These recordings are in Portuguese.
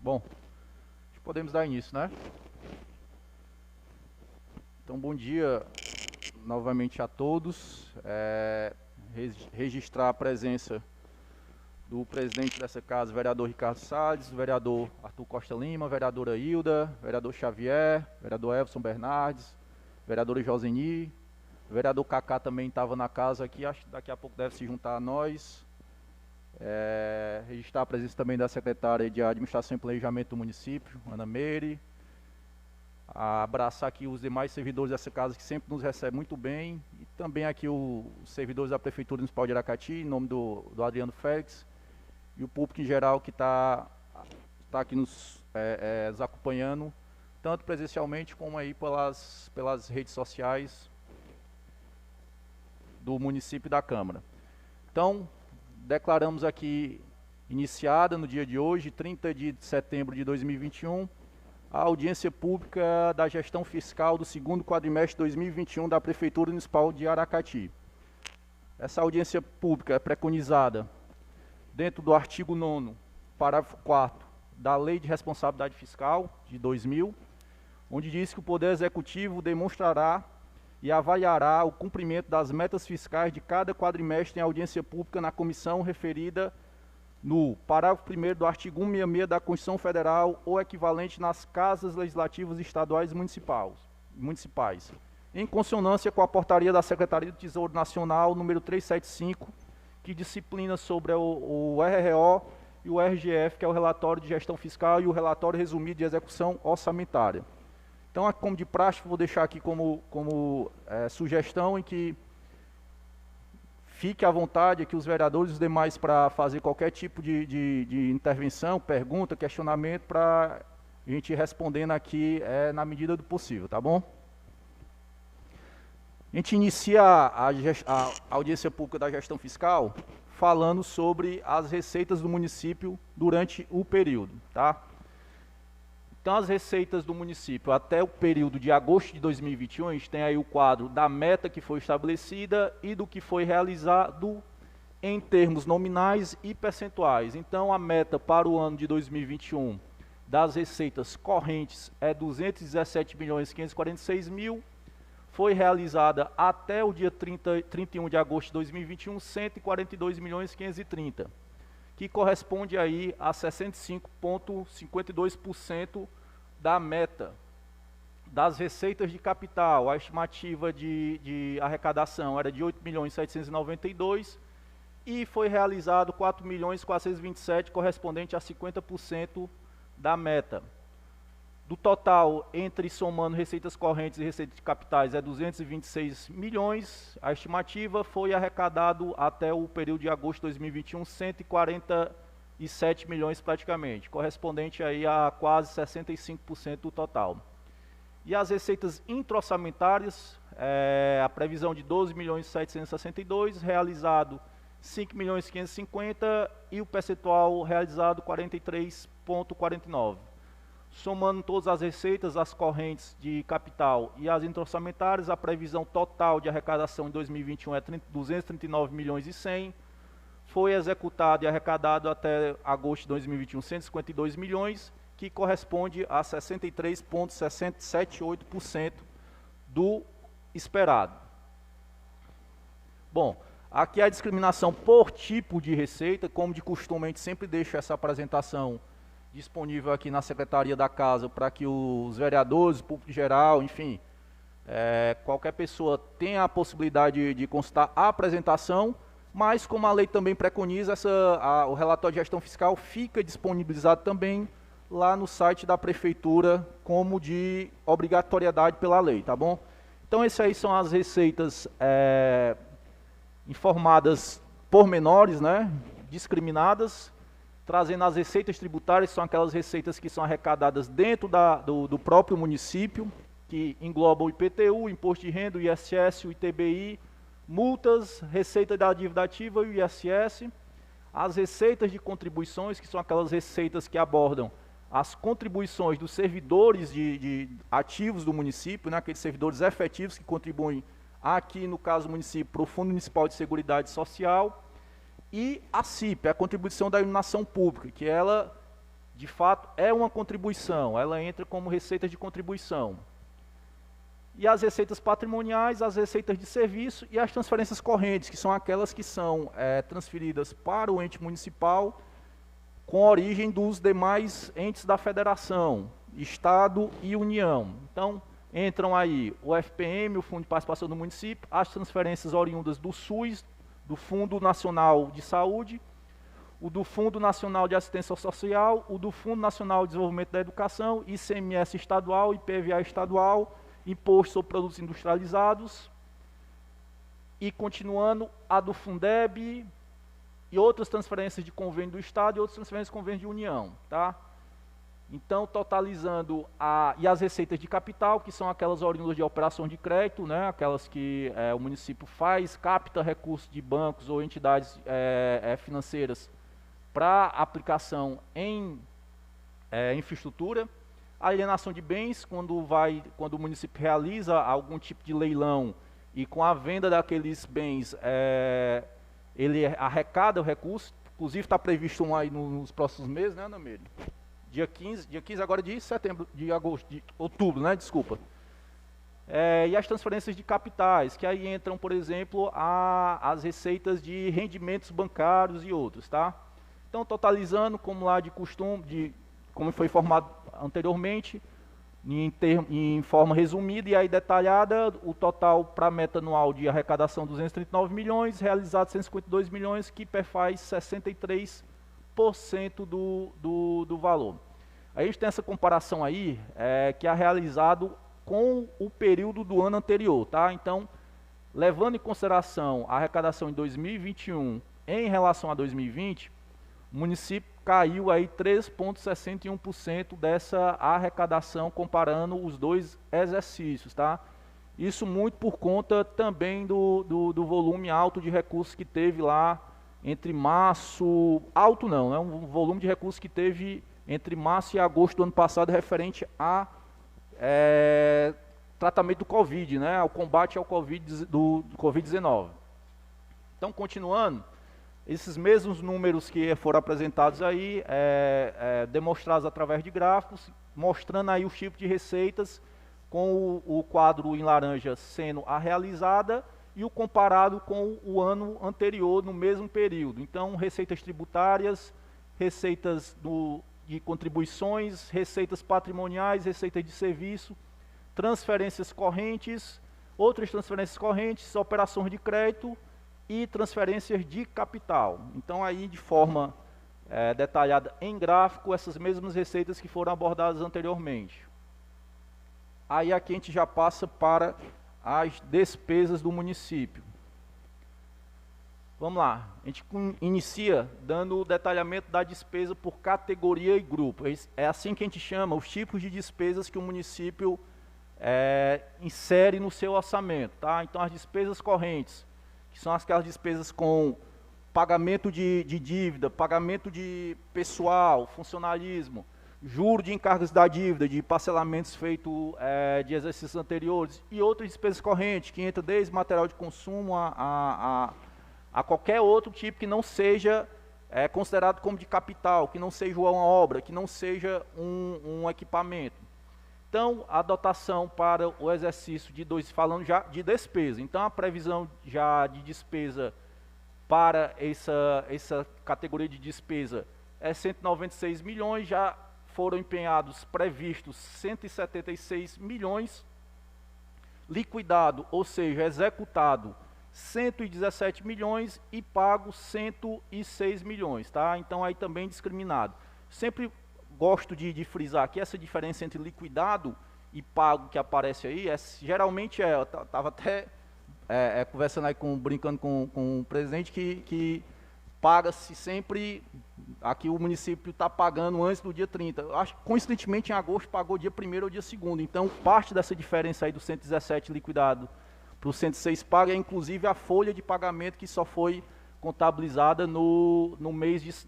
Bom, podemos dar início, né? Então, bom dia novamente a todos. Registrar a presença do presidente dessa casa, vereador Ricardo Salles, vereador Arthur Costa Lima, vereadora Hilda, vereador Xavier, vereador Everson Bernardes, vereadora Joseni, vereador Cacá também estava na casa aqui, acho que daqui a pouco deve se juntar a nós. Registrar a presença também da secretária de Administração e Planejamento do município, Ana Meire. Abraçar aqui os demais servidores dessa casa que sempre nos recebem muito bem, e também aqui os servidores da Prefeitura Municipal de Aracati, em nome do Adriano Félix, e o público em geral que está aqui nos acompanhando, tanto presencialmente como aí pelas redes sociais do município e da Câmara. Então, declaramos aqui iniciada no dia de hoje, 30 de setembro de 2021, a audiência pública da gestão fiscal do segundo quadrimestre de 2021 da Prefeitura Municipal de Aracati. Essa audiência pública é preconizada dentro do artigo 9º, parágrafo 4º da Lei de Responsabilidade Fiscal de 2000, onde diz que o Poder Executivo demonstrará e avaliará o cumprimento das metas fiscais de cada quadrimestre em audiência pública na comissão referida no parágrafo 1º do artigo 166 da Constituição Federal ou equivalente nas casas legislativas estaduais e municipais, em consonância com a portaria da Secretaria do Tesouro Nacional número 375, que disciplina sobre o RRO e o RGF, que é o relatório de gestão fiscal, e o relatório resumido de execução orçamentária. Então, como de praxe, vou deixar aqui como sugestão em que fique à vontade aqui os vereadores e os demais para fazer qualquer tipo de intervenção, pergunta, questionamento, para a gente ir respondendo aqui na medida do possível, tá bom? A gente inicia a audiência pública da gestão fiscal falando sobre as receitas do município durante o período, tá? Então, as receitas do município até o período de agosto de 2021, a gente tem aí o quadro da meta que foi estabelecida e do que foi realizado em termos nominais e percentuais. Então, a meta para o ano de 2021 das receitas correntes é 217.546.000, foi realizada até o dia 31 de agosto de 2021, 142.530. Que corresponde aí a 65,52% da meta das receitas de capital. A estimativa de arrecadação era de 8.792.000 e foi realizado 4.427.000, correspondente a 50% da meta. Do total, entre somando receitas correntes e receitas de capitais, é 226 milhões. A estimativa foi arrecadado até o período de agosto de 2021, 147 milhões praticamente, correspondente aí a quase 65% do total. E as receitas intra-orçamentárias, a previsão de 12.762.000, realizado 5.550.000 e o percentual realizado 43,49%. Somando todas as receitas, as correntes de capital e as intra-orçamentárias, a previsão total de arrecadação em 2021 é 239.100.000, foi executado e arrecadado até agosto de 2021 152 milhões, que corresponde a 63,78% do esperado. Bom, aqui a discriminação por tipo de receita, como de costume a gente sempre deixa essa apresentação disponível aqui na Secretaria da Casa para que os vereadores, o público geral, enfim, qualquer pessoa tenha a possibilidade de consultar a apresentação, mas como a lei também preconiza, o relatório de gestão fiscal fica disponibilizado também lá no site da Prefeitura como de obrigatoriedade pela lei, tá bom? Então, essas aí são as receitas informadas por menores, né, discriminadas, trazendo as receitas tributárias, que são aquelas receitas que são arrecadadas dentro do próprio município, que englobam o IPTU, o Imposto de Renda, o ISS, o ITBI, multas, receita da dívida ativa e o ISS, as receitas de contribuições, que são aquelas receitas que abordam as contribuições dos servidores de ativos do município, né, aqueles servidores efetivos que contribuem aqui, no caso do município, para o Fundo Municipal de Seguridade Social, e a CIP, a contribuição da iluminação pública, que ela de fato, é uma contribuição, ela entra como receita de contribuição. E as receitas patrimoniais, as receitas de serviço e as transferências correntes, que são aquelas que são transferidas para o ente municipal com origem dos demais entes da federação, Estado e União. Então, entram aí o FPM, o Fundo de Participação do Município, as transferências oriundas do SUS, do Fundo Nacional de Saúde, o do Fundo Nacional de Assistência Social, o do Fundo Nacional de Desenvolvimento da Educação, ICMS estadual, IPVA estadual, Imposto sobre Produtos Industrializados, e continuando a do Fundeb e outras transferências de convênio do Estado e outras transferências de convênio de União, tá? Então, totalizando e as receitas de capital, que são aquelas oriundas de operação de crédito, né, aquelas que o município faz, capta recursos de bancos ou entidades financeiras para aplicação em infraestrutura. A alienação de bens, quando o município realiza algum tipo de leilão e com a venda daqueles bens, ele arrecada o recurso, inclusive está previsto um aí nos próximos meses, né, Ana Meire? Dia 15 agora de setembro, de outubro, né, desculpa. E as transferências de capitais, que aí entram, por exemplo, as receitas de rendimentos bancários e outros, tá? Então, totalizando, como lá de costume, como foi informado anteriormente, em forma resumida e aí detalhada, o total para a meta anual de arrecadação 239 milhões, realizado 152 milhões, que perfaz 63% do valor. A gente tem essa comparação aí, que é realizado com o período do ano anterior, tá? Então, levando em consideração a arrecadação em 2021 em relação a 2020, o município caiu aí 3,61% dessa arrecadação comparando os dois exercícios, tá? Isso muito por conta também do volume alto de recursos que teve lá entre março, alto não, é um volume de recursos que teve entre março e agosto do ano passado referente a tratamento do Covid, né, ao combate ao do Covid-19. Então, continuando, esses mesmos números que foram apresentados aí, demonstrados através de gráficos, mostrando aí os tipos de receitas, com o quadro em laranja sendo a realizada e o comparado com o ano anterior, no mesmo período. Então, receitas tributárias, receitas de contribuições, receitas patrimoniais, receitas de serviço, transferências correntes, outras transferências correntes, operações de crédito e transferências de capital. Então, aí, de forma detalhada em gráfico, essas mesmas receitas que foram abordadas anteriormente. Aí, aqui a gente já passa para as despesas do município. Vamos lá, a gente inicia dando o detalhamento da despesa por categoria e grupo. É assim que a gente chama os tipos de despesas que o município insere no seu orçamento, tá? Então, as despesas correntes, que são aquelas despesas com pagamento de dívida, pagamento de pessoal, funcionalismo, juro de encargos da dívida, de parcelamentos feitos de exercícios anteriores e outras despesas correntes, que entra desde material de consumo a qualquer outro tipo que não seja considerado como de capital, que não seja uma obra, que não seja um equipamento. Então, a dotação para o exercício falando já de despesa. Então, a previsão já de despesa para essa categoria de despesa é 196 milhões, já foram empenhados, previstos 176 milhões, liquidado, ou seja, executado 117 milhões e pago 106 milhões, tá? Então, aí também discriminado. Sempre gosto de frisar que essa diferença entre liquidado e pago que aparece aí, geralmente eu estava até conversando aí, brincando com o presidente, que paga-se sempre, aqui o município está pagando antes do dia 30. Acho que, coincidentemente, em agosto pagou dia 1º ou dia 2º. Então, parte dessa diferença aí do 117 liquidado para o 106 pago é, inclusive, a folha de pagamento que só foi contabilizada no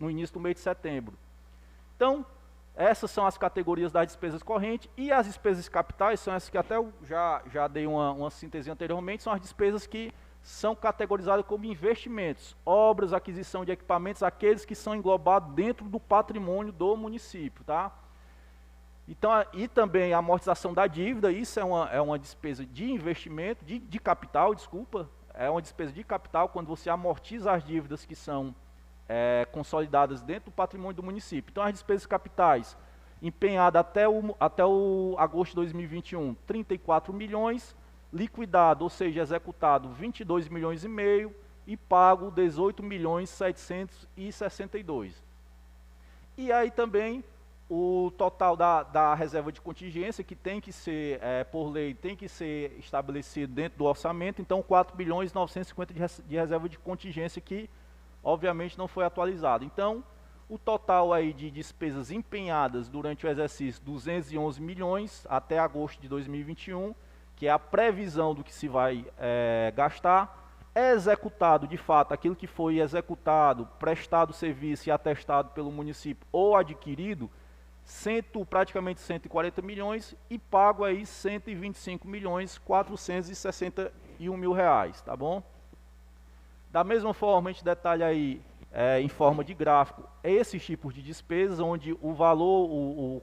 início do mês de setembro. Então, essas são as categorias das despesas correntes, e as despesas capitais são essas que até eu já dei uma síntese anteriormente, são as despesas que são categorizadas como investimentos, obras, aquisição de equipamentos, aqueles que são englobados dentro do patrimônio do município, tá? Então, e também a amortização da dívida, isso é uma despesa de investimento, de capital, desculpa, é uma despesa de capital quando você amortiza as dívidas que são consolidadas dentro do patrimônio do município. Então, as despesas capitais empenhadas até o agosto de 2021, 34 milhões, liquidado, ou seja, executado 22 milhões e meio e pago 18 milhões 762. E aí também o total da reserva de contingência, que tem que ser, por lei, tem que ser estabelecido dentro do orçamento, então 4 bilhões 950 de reserva de contingência que, obviamente, não foi atualizado. Então, o total aí de despesas empenhadas durante o exercício, 211 milhões até agosto de 2021, que é a previsão do que se vai gastar, é executado de fato aquilo que foi executado, prestado serviço e atestado pelo município ou adquirido, praticamente 140 milhões e pago aí 125 milhões 461 mil reais, tá bom? Da mesma forma, a gente detalha aí em forma de gráfico esses tipos de despesas, onde o valor,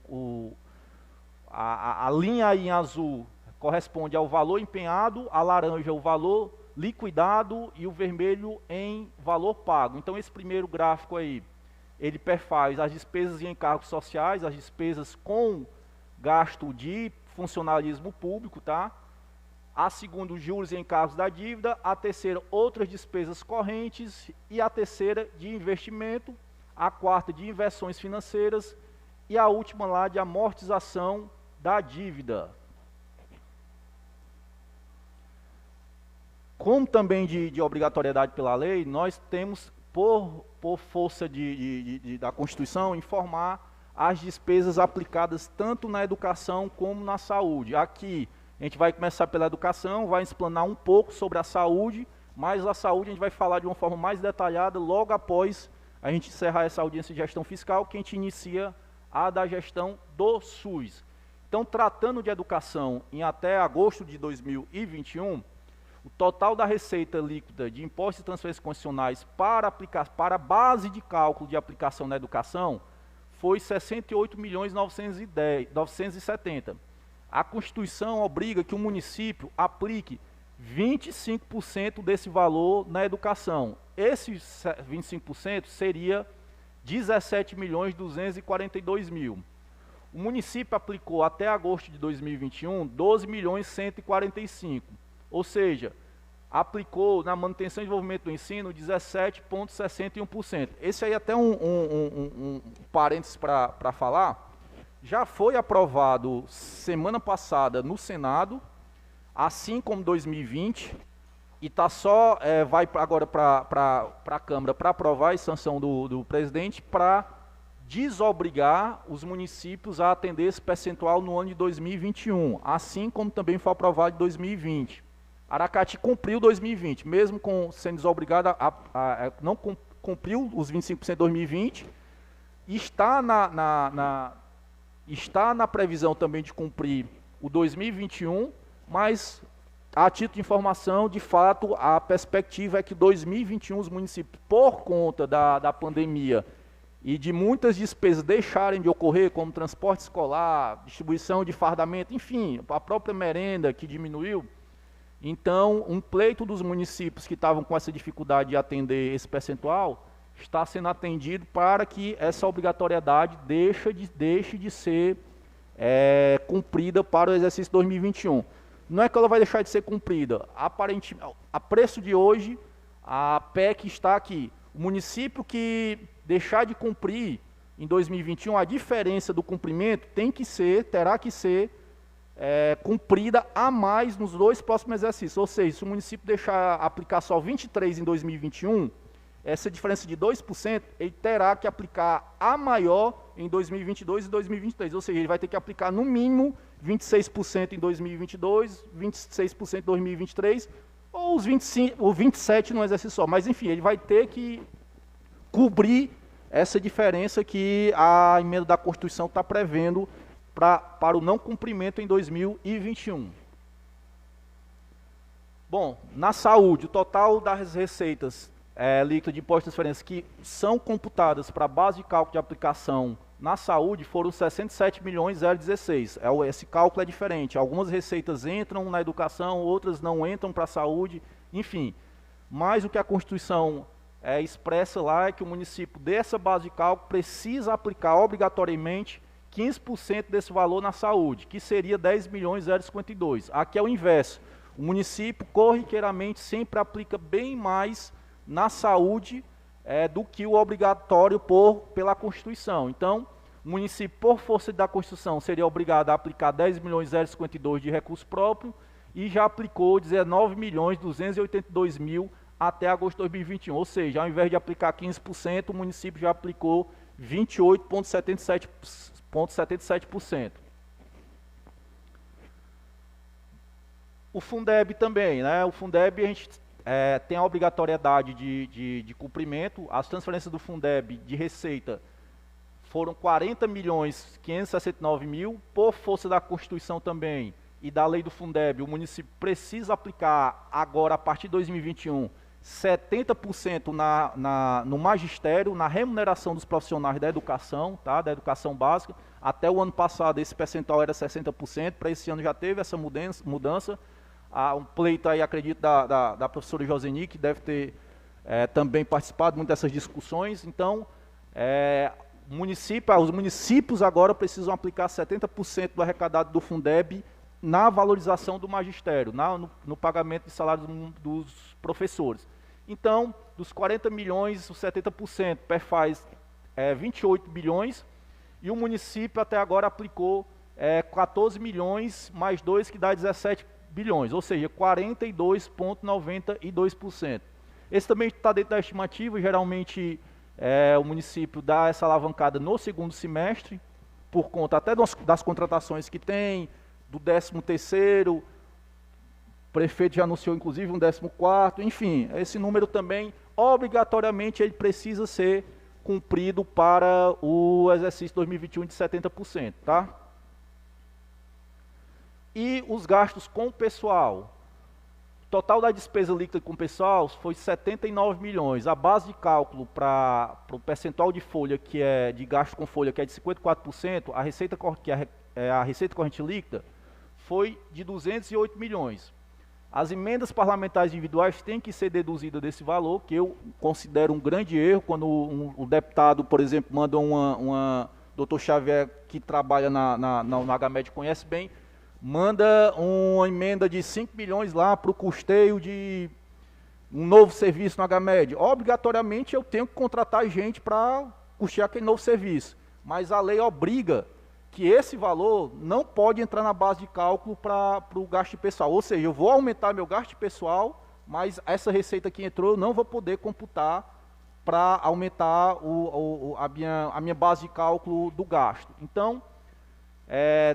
a linha aí em azul corresponde ao valor empenhado, a laranja o valor liquidado e o vermelho em valor pago. Então esse primeiro gráfico aí, ele perfaz as despesas e encargos sociais, as despesas com gasto de funcionalismo público, tá? A segunda, os juros e encargos da dívida, a terceira, outras despesas correntes e a terceira de investimento, a quarta de inversões financeiras e a última lá de amortização da dívida. Como também de obrigatoriedade pela lei, nós temos, por força da Constituição, informar as despesas aplicadas tanto na educação como na saúde. Aqui, a gente vai começar pela educação, vai explanar um pouco sobre a saúde, mas a saúde a gente vai falar de uma forma mais detalhada logo após a gente encerrar essa audiência de gestão fiscal, que a gente inicia a da gestão do SUS. Então, tratando de educação em até agosto de 2021, o total da receita líquida de impostos e transferências constitucionais para a base de cálculo de aplicação na educação foi 68.970. A Constituição obriga que o município aplique 25% desse valor na educação. Esses 25% seria 17.242.000. O município aplicou até agosto de 2021 12.145.000. Ou seja, aplicou na manutenção e desenvolvimento do ensino 17,61%. Esse aí até um parênteses para falar, já foi aprovado semana passada no Senado, assim como 2020, e está só, vai agora para a Câmara para aprovar a sanção do presidente para desobrigar os municípios a atender esse percentual no ano de 2021, assim como também foi aprovado em 2020. Aracati cumpriu 2020, mesmo sendo desobrigada, não cumpriu os 25% de 2020, e está na previsão também de cumprir o 2021, mas a título de informação, de fato, a perspectiva é que 2021 os municípios, por conta da pandemia e de muitas despesas deixarem de ocorrer, como transporte escolar, distribuição de fardamento, enfim, a própria merenda que diminuiu. Então, um pleito dos municípios que estavam com essa dificuldade de atender esse percentual está sendo atendido para que essa obrigatoriedade deixe de ser cumprida para o exercício 2021. Não é que ela vai deixar de ser cumprida. Aparentemente, a preço de hoje, a PEC está aqui. O município que deixar de cumprir em 2021, a diferença do cumprimento terá que ser cumprida a mais nos dois próximos exercícios. Ou seja, se o município deixar aplicar só 23 em 2021, essa diferença de 2%, ele terá que aplicar a maior em 2022 e 2023. Ou seja, ele vai ter que aplicar no mínimo 26% em 2022, 26% em 2023, ou os 27% no exercício só. Mas, enfim, ele vai ter que cobrir essa diferença que a emenda da Constituição está prevendo para o não cumprimento em 2021. Bom, na saúde, o total das receitas líquidas de imposto de transferência que são computadas para a base de cálculo de aplicação na saúde foram 67.016. Esse cálculo é diferente. Algumas receitas entram na educação, outras não entram para a saúde, enfim. Mas o que a Constituição expressa lá é que o município dessa base de cálculo precisa aplicar obrigatoriamente 15% desse valor na saúde, que seria 10.052. Aqui é o inverso. O município, corriqueiramente, sempre aplica bem mais na saúde do que o obrigatório pela Constituição. Então, o município, por força da Constituição, seria obrigado a aplicar 10.052 de recurso próprio e já aplicou 19.282.000 até agosto de 2021. Ou seja, ao invés de aplicar 15%, o município já aplicou 28,77%. O Fundeb também, né? O Fundeb a gente tem a obrigatoriedade de cumprimento. As transferências do Fundeb de receita foram 40.569.000. Por força da Constituição também e da lei do Fundeb, o município precisa aplicar agora, a partir de 2021, 70% no magistério, na remuneração dos profissionais da educação, tá? Da educação básica. Até o ano passado esse percentual era 60%, para esse ano já teve essa mudança. Há um pleito aí, acredito, da professora Joseni, que deve ter também participado muito dessas discussões. Então, os municípios agora precisam aplicar 70% do arrecadado do Fundeb na valorização do magistério, no pagamento de salários dos professores. Então, dos 40 milhões, os 70% perfaz 28 bilhões, e o município até agora aplicou 14 milhões mais 2, que dá 17 bilhões, ou seja, 42,92%. Esse também está dentro da estimativa. Geralmente o município dá essa alavancada no segundo semestre, por conta até das contratações que tem, do 13º, o prefeito já anunciou inclusive um 14º, enfim, esse número também, obrigatoriamente, ele precisa ser cumprido para o exercício 2021 de 70%, tá? E os gastos com o pessoal. O total da despesa líquida com o pessoal foi 79 milhões. A base de cálculo para o percentual de folha, que é de gasto com folha, que é de 54%, a receita corrente líquida foi de 208 milhões. As emendas parlamentares individuais têm que ser deduzidas desse valor, que eu considero um grande erro, quando um deputado, por exemplo, manda doutor Xavier, que trabalha no HMED, conhece bem, manda uma emenda de 5 milhões lá para o custeio de um novo serviço no HMED. Obrigatoriamente eu tenho que contratar gente para custear aquele novo serviço, mas a lei obriga que esse valor não pode entrar na base de cálculo para o gasto pessoal. Ou seja, eu vou aumentar meu gasto pessoal, mas essa receita que entrou eu não vou poder computar para aumentar a minha base de cálculo do gasto. Então,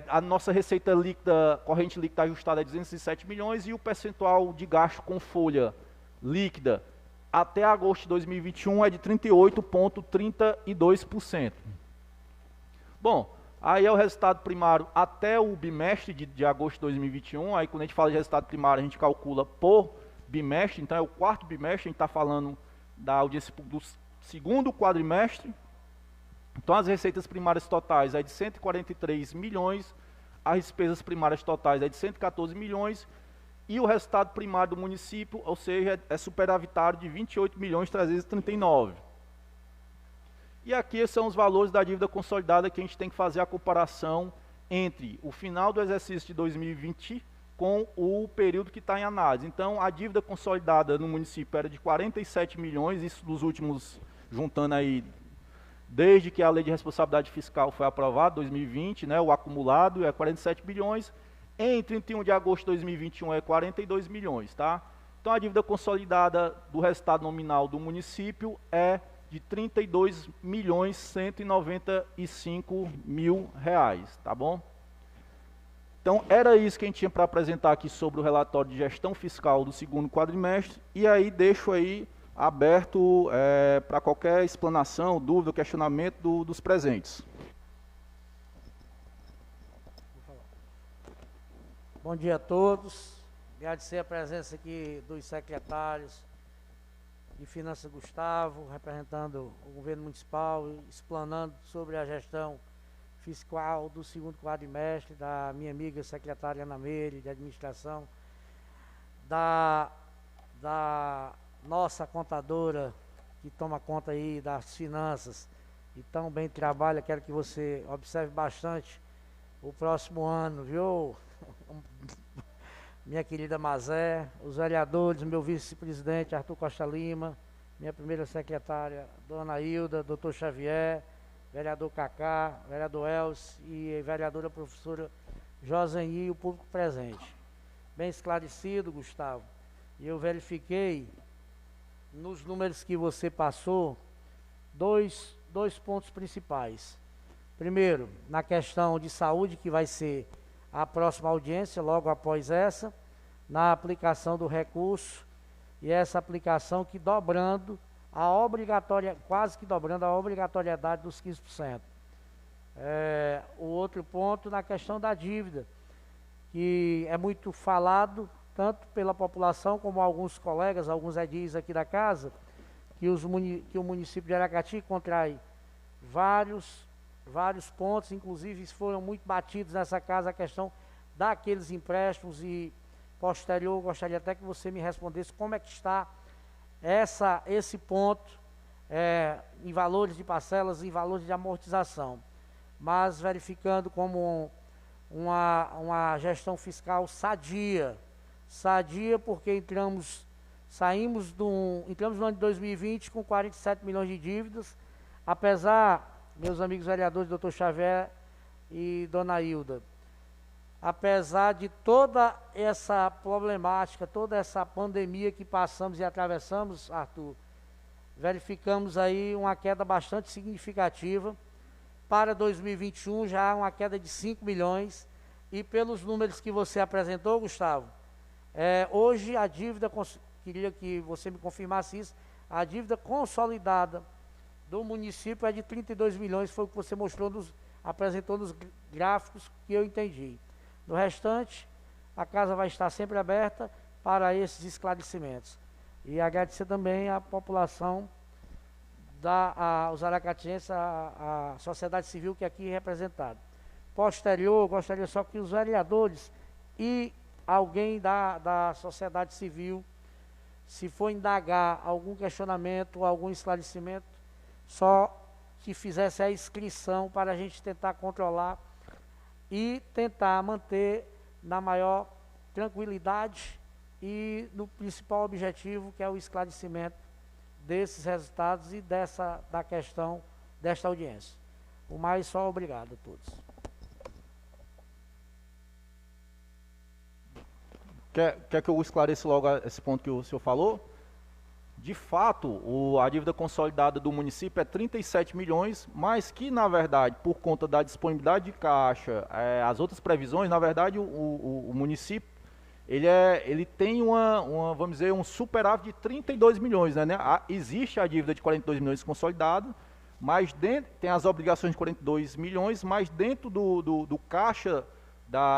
a nossa receita líquida, corrente líquida ajustada é 207 milhões e o percentual de gasto com folha líquida até agosto de 2021 é de 38,32%. Bom, aí é o resultado primário até o bimestre de agosto de 2021. Aí quando a gente fala de resultado primário, a gente calcula por bimestre, então é o quarto bimestre, a gente está falando da audiência do segundo quadrimestre. Então as receitas primárias totais é de 143 milhões, as despesas primárias totais é de 114 milhões, e o resultado primário do município, ou seja, é superavitário de 28.339. E aqui são os valores da dívida consolidada, que a gente tem que fazer a comparação entre o final do exercício de 2020 com o período que está em análise. Então, a dívida consolidada no município era de 47 milhões, isso dos últimos, juntando aí, desde que a lei de responsabilidade fiscal foi aprovada, 2020, né, o acumulado é 47 bilhões, em 31 de agosto de 2021 é 42 milhões, tá? Então, a dívida consolidada do resultado nominal do município é de 32.195.000 reais, tá bom? Então, era isso que a gente tinha para apresentar aqui sobre o relatório de gestão fiscal do segundo quadrimestre, e aí deixo aí aberto para qualquer explanação, dúvida, questionamento dos presentes. Bom dia a todos, Agradecer a presença aqui dos secretários de Finanças, Gustavo, representando o governo municipal, explanando sobre a gestão fiscal do segundo quadrimestre, da minha amiga secretária Ana Meire, de administração, da nossa contadora, que toma conta aí das finanças e tão bem trabalha. Quero que você observe bastante o próximo ano, viu? Minha querida Mazé, os vereadores, meu vice-presidente Arthur Costa Lima, minha primeira secretária, Dona Hilda, doutor Xavier, vereador Cacá, vereador Elcio e vereadora professora Joseni, e o público presente. Bem esclarecido, Gustavo, e eu verifiquei nos números que você passou dois pontos principais. Primeiro, na questão de saúde, que vai ser a próxima audiência, logo após essa, na aplicação do recurso, e essa aplicação que dobrando a obrigatória, quase que dobrando a obrigatoriedade dos 15%. O outro ponto na questão da dívida, que é muito falado, tanto pela população como alguns colegas, alguns edis aqui da casa, que o município de Aracati contrai vários pontos, inclusive foram muito batidos nessa casa a questão daqueles empréstimos, e posterior gostaria até que você me respondesse como é que está esse ponto em valores de parcelas, em valores de amortização, mas verificando como uma gestão fiscal sadia porque entramos no ano de 2020 com 47 milhões de dívidas, apesar, meus amigos vereadores, doutor Xavier e Dona Hilda, apesar de toda essa problemática, toda essa pandemia que passamos e atravessamos, Arthur, verificamos aí uma queda bastante significativa. Para 2021 já há uma queda de 5 milhões, e pelos números que você apresentou, Gustavo, hoje a dívida, queria que você me confirmasse isso, a dívida consolidada do município é de 32 milhões, foi o que você apresentou nos gráficos que eu entendi. No restante, a casa vai estar sempre aberta para esses esclarecimentos. E agradecer também à população, aos aracatienses, a sociedade civil que aqui é representada. Posterior, gostaria só que os vereadores e alguém da sociedade civil, se for indagar algum questionamento, algum esclarecimento, só que fizesse a inscrição para a gente tentar controlar e tentar manter na maior tranquilidade e no principal objetivo, que é o esclarecimento desses resultados e da questão desta audiência. O mais, só obrigado a todos. Quer que eu esclareça logo esse ponto que o senhor falou? De fato, a dívida consolidada do município é 37 milhões, mas que, na verdade, por conta da disponibilidade de caixa, as outras previsões, na verdade, o município, ele tem vamos dizer, um superávit de 32 milhões, né? Existe a dívida de 42 milhões consolidada, mas tem as obrigações de 42 milhões, mas dentro do caixa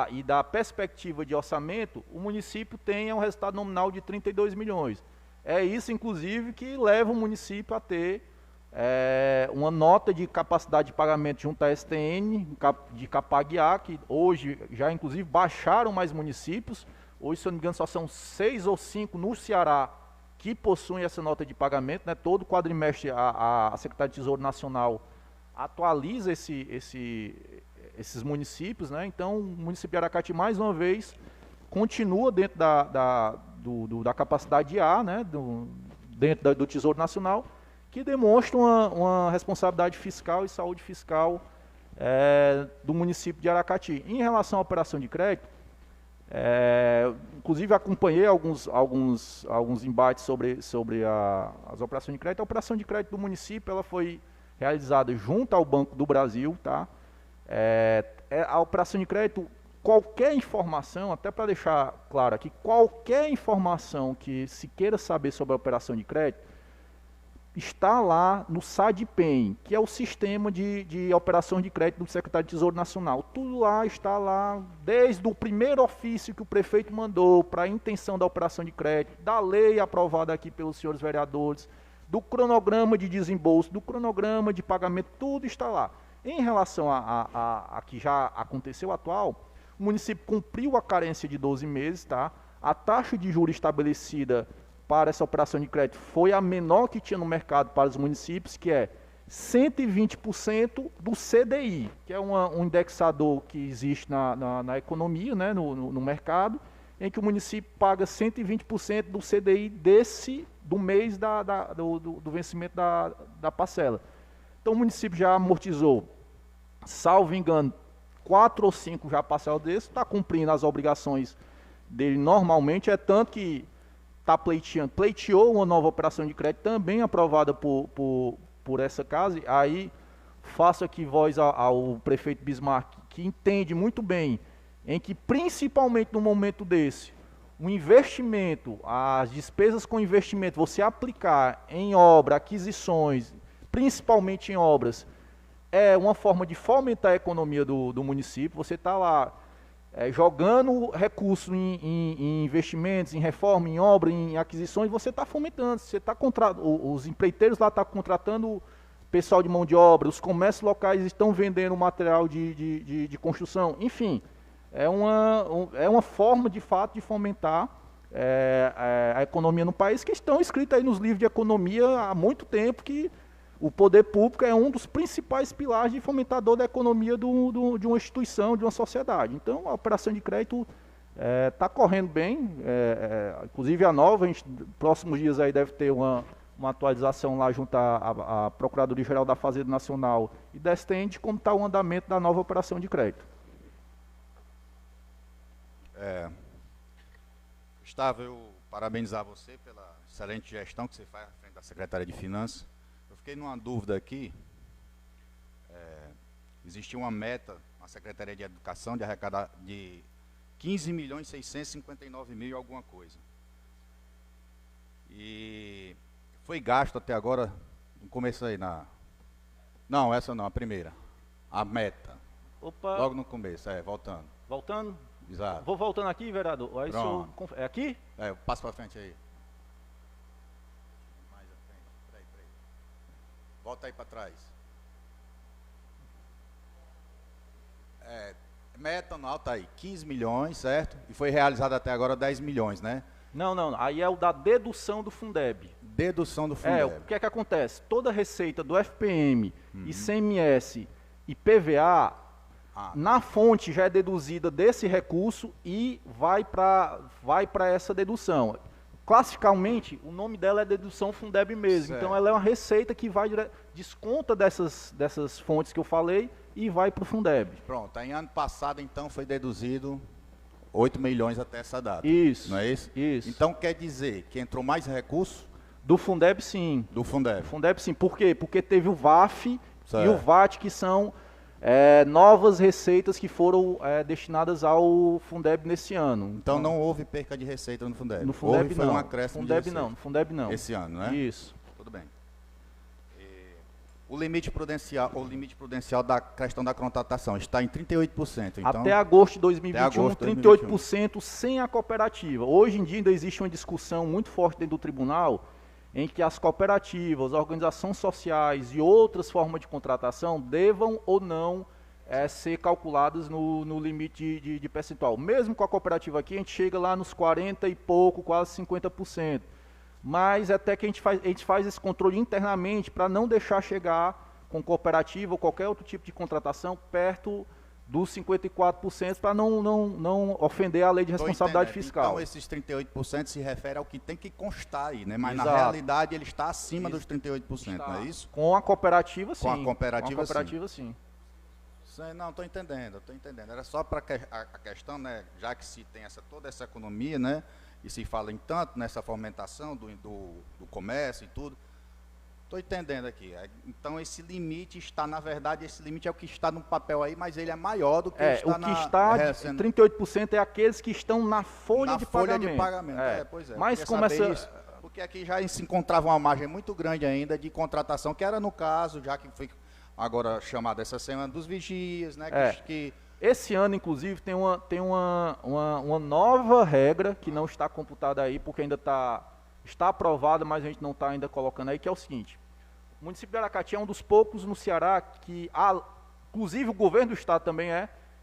e da perspectiva de orçamento, o município tem um resultado nominal de 32 milhões. É isso, inclusive, que leva o município a ter uma nota de capacidade de pagamento junto à STN, de Capag-A, que hoje já, inclusive, baixaram mais municípios. Hoje, se eu não me engano, só são 6 ou 5 no Ceará que possuem essa nota de pagamento, né? Todo quadrimestre a Secretaria de Tesouro Nacional atualiza esses municípios, né? Então, o município de Aracati, mais uma vez, continua dentro da capacidade A, né, dentro do Tesouro Nacional, que demonstra uma responsabilidade fiscal e saúde fiscal do município de Aracati. Em relação à operação de crédito, inclusive acompanhei alguns embates sobre as operações de crédito. A operação de crédito do município ela foi realizada junto ao Banco do Brasil, tá? A operação de crédito, qualquer informação, até para deixar claro aqui, qualquer informação que se queira saber sobre a operação de crédito, está lá no SADPEM, que é o sistema de operações de crédito do Secretário de Tesouro Nacional. Tudo lá está lá, desde o primeiro ofício que o prefeito mandou para a intenção da operação de crédito, da lei aprovada aqui pelos senhores vereadores, do cronograma de desembolso, do cronograma de pagamento, tudo está lá. Em relação a que já aconteceu atual, o município cumpriu a carência de 12 meses, tá? A taxa de juros estabelecida para essa operação de crédito foi a menor que tinha no mercado para os municípios, que é 120% do CDI, que é um indexador que existe na economia, né, no mercado, em que o município paga 120% do CDI do mês do vencimento da parcela. Então o município já amortizou, salvo engano, 4 ou 5 já parcelas desse, está cumprindo as obrigações dele normalmente, é tanto que está pleiteou uma nova operação de crédito também aprovada por essa casa. Aí faço aqui voz ao prefeito Bismarck, que entende muito bem em que principalmente no momento desse, o investimento, as despesas com investimento, você aplicar em obra, aquisições, principalmente em obras, é uma forma de fomentar a economia do município. Você está lá jogando recursos em investimentos, em reforma, em obra, em aquisições, você está fomentando, você está os empreiteiros lá estão contratando pessoal de mão de obra, os comércios locais estão vendendo material de construção, enfim, é uma forma de fato de fomentar a economia no país, que estão escritas aí nos livros de economia há muito tempo, que o poder público é um dos principais pilares de fomentador da economia de uma instituição, de uma sociedade. Então, a operação de crédito está correndo bem, inclusive a nova, próximos dias aí deve ter uma atualização lá junto à Procuradoria-Geral da Fazenda Nacional e da STN de como está o andamento da nova operação de crédito. Gustavo, eu parabenizar você pela excelente gestão que você faz à frente da Secretaria de Finanças. Fiquei numa dúvida aqui, existia uma meta na Secretaria de Educação de arrecadar de 15.659.000 e alguma coisa. E foi gasto até agora, no começo aí, não, essa não, a primeira, a meta. Opa. Logo no começo, voltando. Voltando? Exato. Vou voltando aqui, vereador. Aí é aqui? Passa para frente aí. Volta aí para trás. Meta anual está aí, 15 milhões, certo? E foi realizado até agora 10 milhões, né? Não. Aí é o da dedução do Fundeb. Dedução do Fundeb. O que é que acontece? Toda a receita do FPM, ICMS e PVA, na fonte já é deduzida desse recurso e vai para essa dedução. Classicalmente, o nome dela é dedução Fundeb mesmo. Certo. Então, ela é uma receita que desconta dessas fontes que eu falei e vai para o Fundeb. Pronto. Aí, ano passado, então, foi deduzido 8 milhões até essa data. Isso. Não é isso? Isso. Então, quer dizer que entrou mais recurso? Do Fundeb, sim. Do Fundeb. Fundeb, sim. Por quê? Porque teve o VAF certo. E o VAT, que são novas receitas que foram destinadas ao Fundeb nesse ano. Então não houve perca de receita no Fundeb? No Fundeb foi não. um acréscimo Fundeb de não. No Fundeb não. Esse ano, né? Isso. Tudo bem. O limite prudencial da questão da contratação está em 38%. Então, até agosto de 2021, 38% 2021. Sem a cooperativa. Hoje em dia ainda existe uma discussão muito forte dentro do tribunal em que as cooperativas, organizações sociais e outras formas de contratação devam ou não ser calculadas no limite de percentual. Mesmo com a cooperativa aqui, a gente chega lá nos 40 e pouco, quase 50%. Mas até que a gente faz esse controle internamente para não deixar chegar com cooperativa ou qualquer outro tipo de contratação perto dos 54% para não ofender a lei de responsabilidade fiscal. Então, esses 38% se refere ao que tem que constar aí, né? Mas exato. Na realidade ele está acima dos 38%, não é isso? Com a cooperativa, sim. Com a cooperativa, sim. Não, estou entendendo. Era só para a questão, né? Já que se tem toda essa economia, né? E se fala em tanto nessa fomentação do comércio e tudo. Estou entendendo aqui. Então, esse limite está, na verdade, esse limite é o que está no papel aí, mas ele é maior do que está o que está, 38% é aqueles que estão na folha de pagamento. Pois é. Mas como porque aqui já se encontrava uma margem muito grande ainda de contratação, que era no caso, já que foi agora chamada essa semana dos vigias, né? Esse ano, inclusive, tem uma nova regra que não está computada aí, porque ainda está aprovada, mas a gente não está ainda colocando aí, que é o seguinte: o município de Aracati é um dos poucos no Ceará que, inclusive o governo do estado também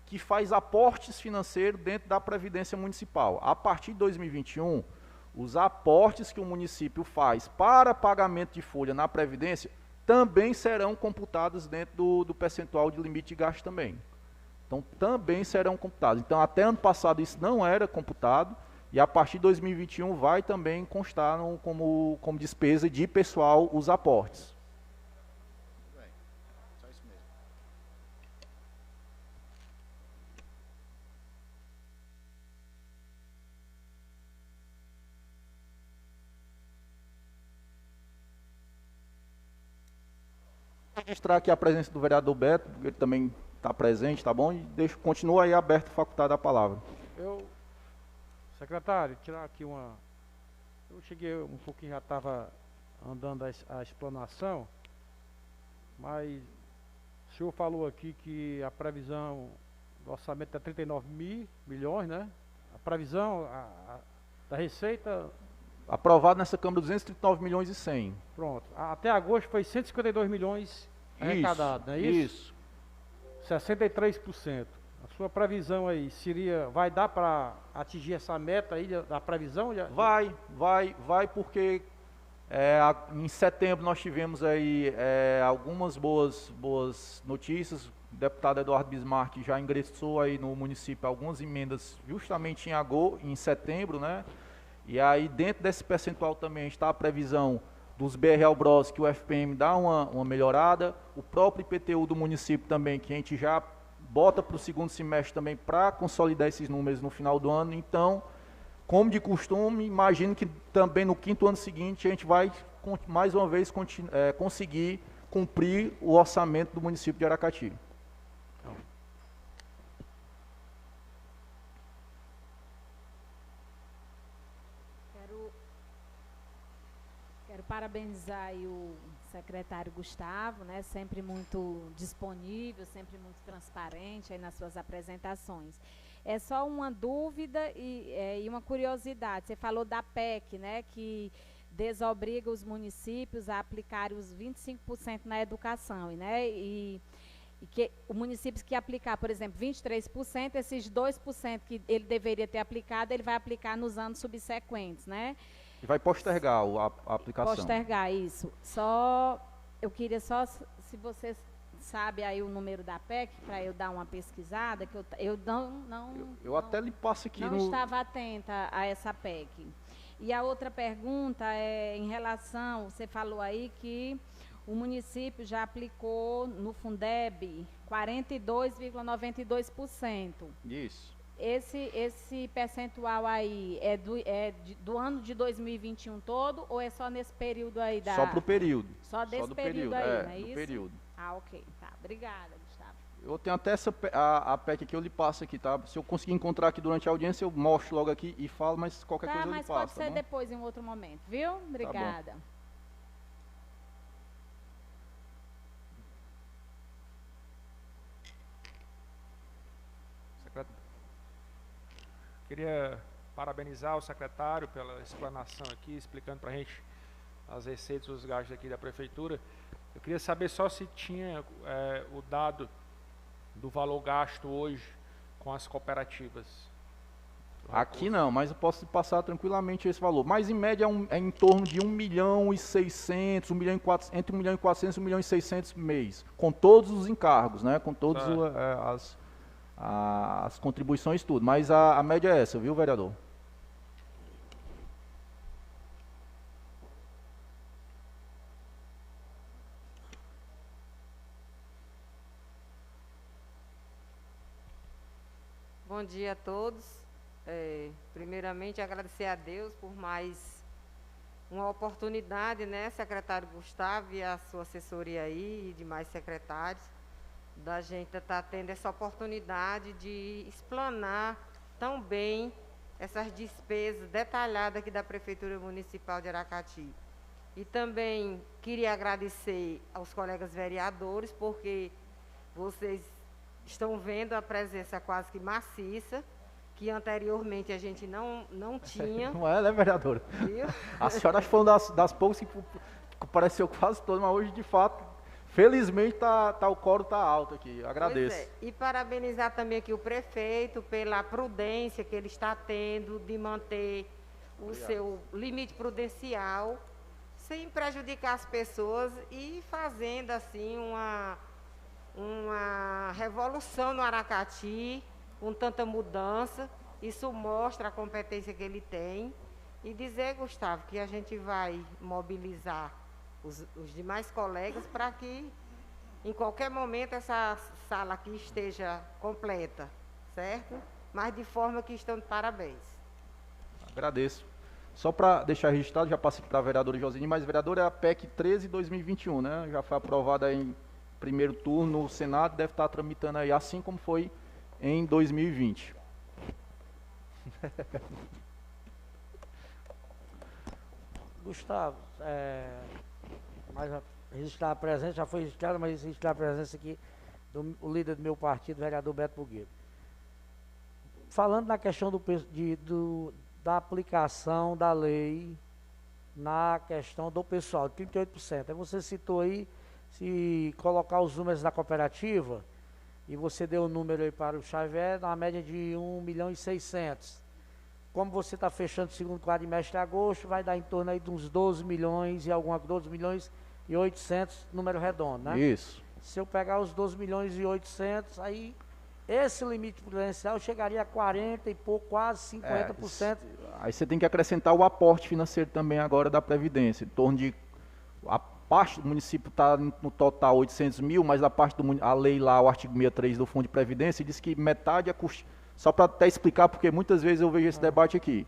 que faz aportes financeiros dentro da Previdência Municipal. A partir de 2021, os aportes que o município faz para pagamento de folha na Previdência também serão computados dentro do percentual de limite de gasto também. Então, também serão computados. Então, até ano passado isso não era computado, e a partir de 2021 vai também constar como despesa de pessoal os aportes. Bem, só isso mesmo. Registrar aqui a presença do vereador Beto, porque ele também está presente, tá bom? E continua aí aberto, facultado a palavra. Secretário, tirar aqui uma... Eu cheguei um pouquinho, já estava andando a explanação, mas o senhor falou aqui que a previsão do orçamento é 39 milhões, né? A previsão da receita... Aprovado nessa Câmara 239 milhões e 100. Pronto. Até agosto foi 152 milhões arrecadados, não é isso? Isso. 63%. A sua previsão aí vai dar para atingir essa meta aí da previsão? Vai porque em setembro nós tivemos aí algumas boas notícias. O deputado Eduardo Bismarck já ingressou aí no município algumas emendas justamente em setembro, né? E aí dentro desse percentual também está a previsão dos BRL Bros, que o FPM dá uma melhorada, o próprio IPTU do município também, que a gente já bota para o segundo semestre também para consolidar esses números no final do ano. Então, como de costume, imagino que também no quinto ano seguinte a gente vai mais uma vez conseguir cumprir o orçamento do município de Aracati. Quero parabenizar aí o secretário Gustavo, né? Sempre muito disponível, sempre muito transparente aí nas suas apresentações. É só uma dúvida e uma curiosidade. Você falou da PEC, né? Que desobriga os municípios a aplicarem os 25% na educação, né? E que o município que aplicar, por exemplo, 23%, esses 2% que ele deveria ter aplicado, ele vai aplicar nos anos subsequentes, né? E vai postergar a aplicação. Postergar, isso. Eu queria só, se você sabe aí o número da PEC, para eu dar uma pesquisada, que eu até lhe passo aqui não estava atenta a essa PEC. E a outra pergunta é em relação, você falou aí que o município já aplicou no Fundeb 42,92%. Isso. Esse percentual aí é do ano de 2021 todo ou é só nesse período aí da... Só para o período. Só desse período aí, não é isso? Período. Ah, ok. Tá. Obrigada, Gustavo. Eu tenho até a PEC que eu lhe passo aqui, tá? Se eu conseguir encontrar aqui durante a audiência, eu mostro logo aqui e falo, mas qualquer coisa eu lhe passo. Tá, mas pode ser depois, em outro momento, viu? Obrigada. Tá bom. Queria parabenizar o secretário pela explanação aqui, explicando para a gente as receitas e os gastos aqui da prefeitura. Eu queria saber só se tinha o dado do valor gasto hoje com as cooperativas. Aqui não, mas eu posso passar tranquilamente esse valor. Mas em média é em torno de 1.600.000, entre 1.400.000 e 1.600.000 mês, com todos os encargos, né? Com todas as contribuições, tudo. Mas a média é essa, viu, vereador? Bom dia a todos. Primeiramente, agradecer a Deus por mais uma oportunidade, né, secretário Gustavo e a sua assessoria aí e demais secretários, da gente estar tendo essa oportunidade de explanar tão bem essas despesas detalhadas aqui da Prefeitura Municipal de Aracati. E também queria agradecer aos colegas vereadores, porque vocês estão vendo a presença quase que maciça, que anteriormente a gente não tinha. Não é, né, vereadora? Viu? A senhora foi uma das poucas que apareceu quase toda, mas hoje, de fato, felizmente, o coro está alto aqui. Eu agradeço. Pois é. E parabenizar também aqui o prefeito pela prudência que ele está tendo de manter o seu limite prudencial, sem prejudicar as pessoas e fazendo assim uma revolução no Aracati, com tanta mudança. Isso mostra a competência que ele tem. E dizer, Gustavo, que a gente vai mobilizar os demais colegas para que, em qualquer momento, essa sala aqui esteja completa, certo? Mas de forma que estão de parabéns. Agradeço. Só para deixar registrado, já passei para a vereadora Josine, mas vereadora é a PEC 13/2021, né? Já foi aprovada em primeiro turno no Senado, deve estar tramitando aí, assim como foi em 2020. Gustavo, registrar a presença, já foi registrado, mas registrar a presença aqui do líder do meu partido, vereador Beto Bugueiro. Falando na questão da aplicação da lei na questão do pessoal, 38%. Aí você citou aí, se colocar os números da cooperativa, e você deu o número aí para o Xavier, na média de 1.600.000. Como você está fechando o segundo quadrimestre de agosto, vai dar em torno aí de uns 12 milhões e 800, número redondo, né? Isso. Se eu pegar os 12 milhões e 800, aí esse limite prudencial chegaria a 40 e pouco, quase 50%. Aí você tem que acrescentar o aporte financeiro também agora da Previdência, em torno de... A parte do município está no total 800 mil, mas a parte a lei lá, o artigo 63 do Fundo de Previdência, diz que metade é só para até explicar, porque muitas vezes eu vejo esse debate aqui.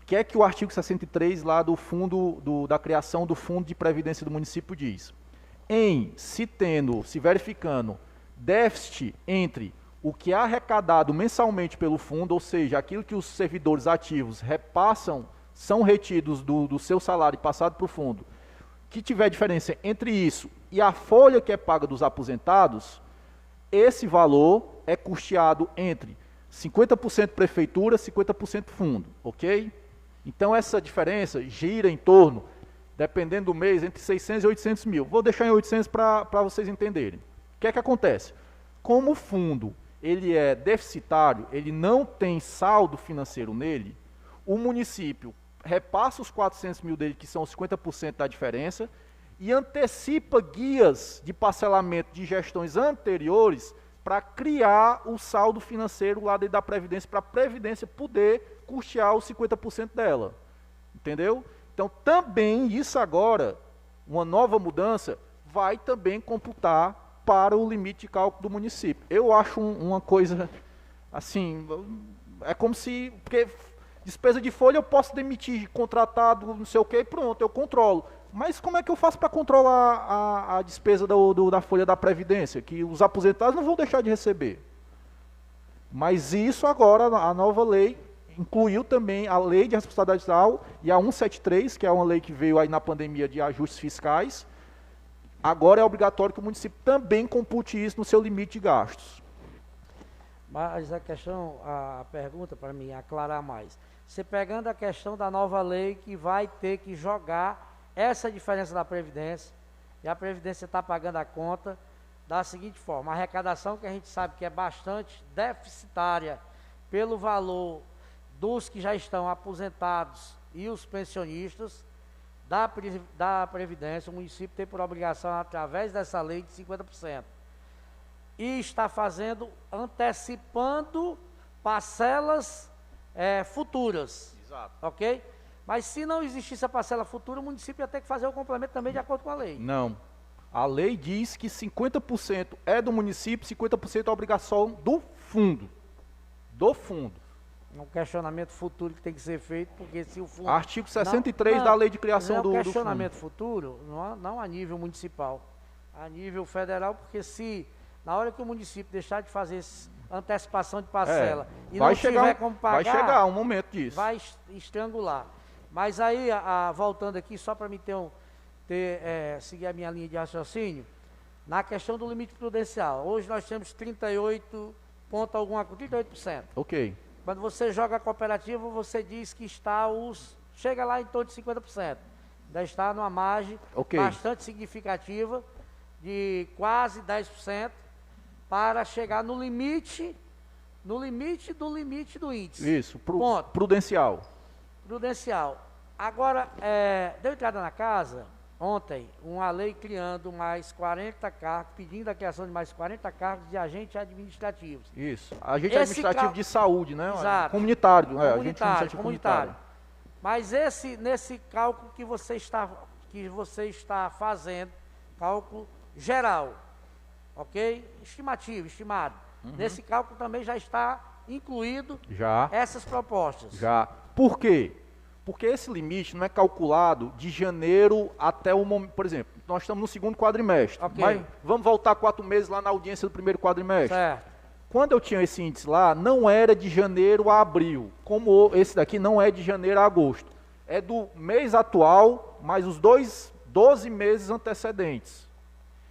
O que é que o artigo 63 lá do fundo, da criação do Fundo de Previdência do município diz? Se verificando déficit entre o que é arrecadado mensalmente pelo fundo, ou seja, aquilo que os servidores ativos repassam, são retidos do seu salário e passado para o fundo, que tiver diferença entre isso e a folha que é paga dos aposentados, esse valor é custeado entre 50% prefeitura, 50% fundo, ok? Então essa diferença gira em torno, dependendo do mês, entre 600 e 800 mil. Vou deixar em 800 para vocês entenderem. O que é que acontece? Como o fundo ele é deficitário, ele não tem saldo financeiro nele, o município repassa os 400 mil dele, que são os 50% da diferença, e antecipa guias de parcelamento de gestões anteriores para criar o saldo financeiro lá dentro da Previdência, para a Previdência poder custear os 50% dela. Entendeu? Então, também isso agora, uma nova mudança, vai também computar para o limite de cálculo do município. Eu acho uma coisa, assim, é como se... Porque despesa de folha eu posso demitir contratado, não sei o que, pronto, eu controlo. Mas como é que eu faço para controlar a despesa da folha da Previdência? Que os aposentados não vão deixar de receber. Mas isso agora, a nova lei, incluiu também a lei de responsabilidade fiscal e a 173, que é uma lei que veio aí na pandemia de ajustes fiscais. Agora é obrigatório que o município também compute isso no seu limite de gastos. Mas a pergunta para mim, aclarar mais. Você pegando a questão da nova lei que vai ter que jogar essa diferença da Previdência, e a Previdência está pagando a conta da seguinte forma: a arrecadação, que a gente sabe que é bastante deficitária pelo valor dos que já estão aposentados e os pensionistas, da Previdência, o município tem por obrigação, através dessa lei, de 50%. E está fazendo, antecipando parcelas futuras. Exato. Ok? Mas se não existisse a parcela futura, o município ia ter que fazer o complemento também de acordo com a lei. Não. A lei diz que 50% é do município, 50% é obrigação do fundo. Do fundo. Um questionamento futuro que tem que ser feito, porque se o fundo... Artigo 63 da lei de criação do fundo. Questionamento futuro, não a nível municipal, a nível federal, porque se na hora que o município deixar de fazer antecipação de parcela e vai não chegar tiver como pagar, vai chegar um momento disso. vai estrangular. Mas aí, voltando aqui, só para me seguir a minha linha de raciocínio, na questão do limite prudencial, hoje nós temos 38 ponto alguma coisa, 38%. Ok. Quando você joga a cooperativa, você diz que chega lá em torno de 50%. Ainda está numa margem bastante significativa de quase 10% para chegar no limite do índice. Isso, prudencial. Prudencial. Agora, deu entrada na casa, ontem, uma lei criando mais 40 cargos, pedindo a criação de mais 40 cargos de agentes administrativos. Isso, agente administrativo de saúde, né? Exato. Comunitário, agente administrativo comunitário. Mas nesse cálculo que você está fazendo, cálculo geral, ok? Estimado. Nesse cálculo também já está incluído essas propostas. Já. Por quê? Porque esse limite não é calculado de janeiro até o momento. Por exemplo, nós estamos no segundo quadrimestre. Mas vamos voltar 4 meses lá na audiência do primeiro quadrimestre. Certo. Quando eu tinha esse índice lá, não era de janeiro a abril. Como esse daqui não é de janeiro a agosto. É do mês atual, mais os 12 meses antecedentes.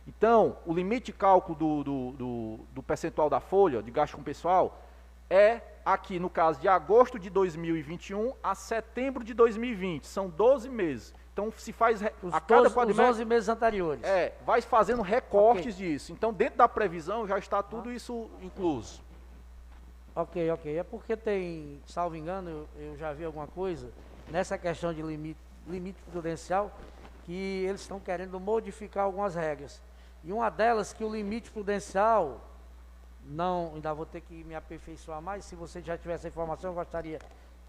Então, o limite de cálculo do percentual da folha de gasto com pessoal é aqui, no caso, de agosto de 2021 a setembro de 2020. São 12 meses. Então, se faz a cada quadrimestre... Os 11 meses anteriores. Vai fazendo recortes disso. Então, dentro da previsão, já está tudo isso incluso. Ok. É porque tem, salvo engano, eu já vi alguma coisa, nessa questão de limite prudencial, que eles estão querendo modificar algumas regras. E uma delas, que o limite prudencial... ainda vou ter que me aperfeiçoar mais. Se você já tiver essa informação, eu gostaria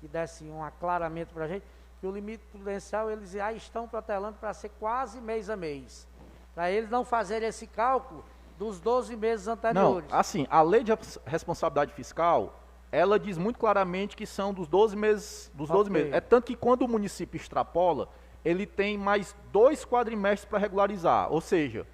que desse um aclaramento para a gente, que o limite prudencial eles já estão protelando para ser quase mês a mês, para eles não fazerem esse cálculo dos 12 meses anteriores. Não, assim, a lei de responsabilidade fiscal, ela diz muito claramente que são dos 12 meses. Meses. É tanto que quando o município extrapola, ele tem mais 2 quadrimestres para regularizar, ou seja,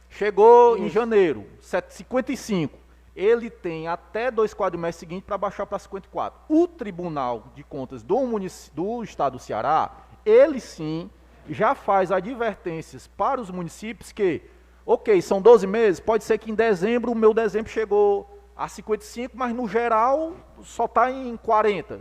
chegou em janeiro, 55. Ele tem até 2 quadrimestres seguintes para baixar para 54. O Tribunal de Contas do Estado do Ceará, ele sim, já faz advertências para os municípios que, são 12 meses, pode ser que em dezembro, o meu dezembro chegou a 55, mas no geral só está em 40.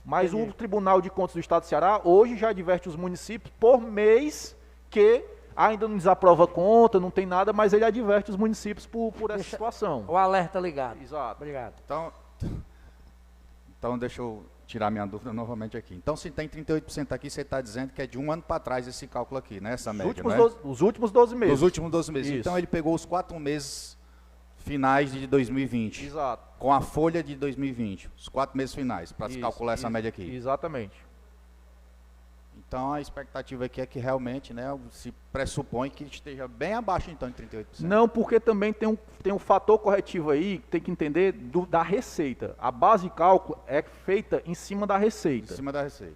Mas o Tribunal de Contas do Estado do Ceará hoje já adverte os municípios por mês que... ainda não desaprova conta, não tem nada, mas ele adverte os municípios por essa situação. O alerta ligado. Exato. Obrigado. Então deixa eu tirar minha dúvida novamente aqui. Então, se tem 38% aqui, você está dizendo que é de um ano para trás esse cálculo aqui, né? Essa média, né? Os últimos 12 meses. Os últimos 12 meses. Isso. Então, ele pegou os 4 meses finais de 2020. Exato. Com a folha de 2020. Os 4 meses finais, para se calcular essa média aqui. Exatamente. Então, a expectativa aqui é que realmente, né, se pressupõe que esteja bem abaixo, então, de 38%. Não, porque também tem um fator corretivo aí, que tem que entender, da receita. A base de cálculo é feita em cima da receita. Em cima da receita.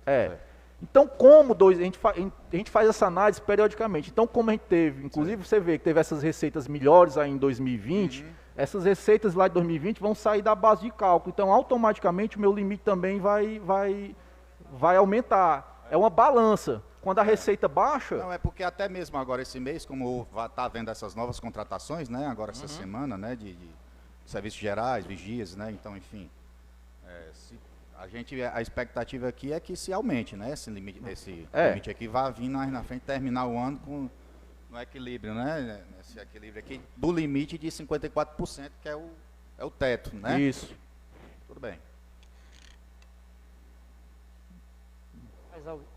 Então, a gente faz essa análise periodicamente. Então, como a gente teve, inclusive você vê que teve essas receitas melhores aí em 2020, essas receitas lá de 2020 vão sair da base de cálculo. Então, automaticamente, o meu limite também vai aumentar. É uma balança. Quando a receita baixa... Não, é porque até mesmo agora esse mês, como está havendo essas novas contratações, né? Agora essa semana, né? De serviços gerais, vigias, né? Então, enfim. A expectativa aqui é que se aumente, né? Esse limite aqui vai vir mais na frente, terminar o ano no equilíbrio, né? Esse equilíbrio aqui do limite de 54%, que é o teto, né? Isso. Tudo bem.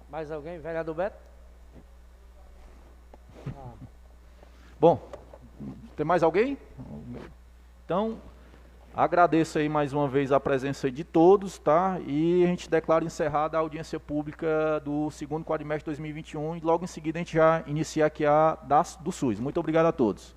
Mais alguém? Vereador Beto? Bom, tem mais alguém? Então, agradeço aí mais uma vez a presença de todos, tá? E a gente declara encerrada a audiência pública do segundo quadrimestre de 2021 e logo em seguida a gente já inicia aqui a do SUS. Muito obrigado a todos.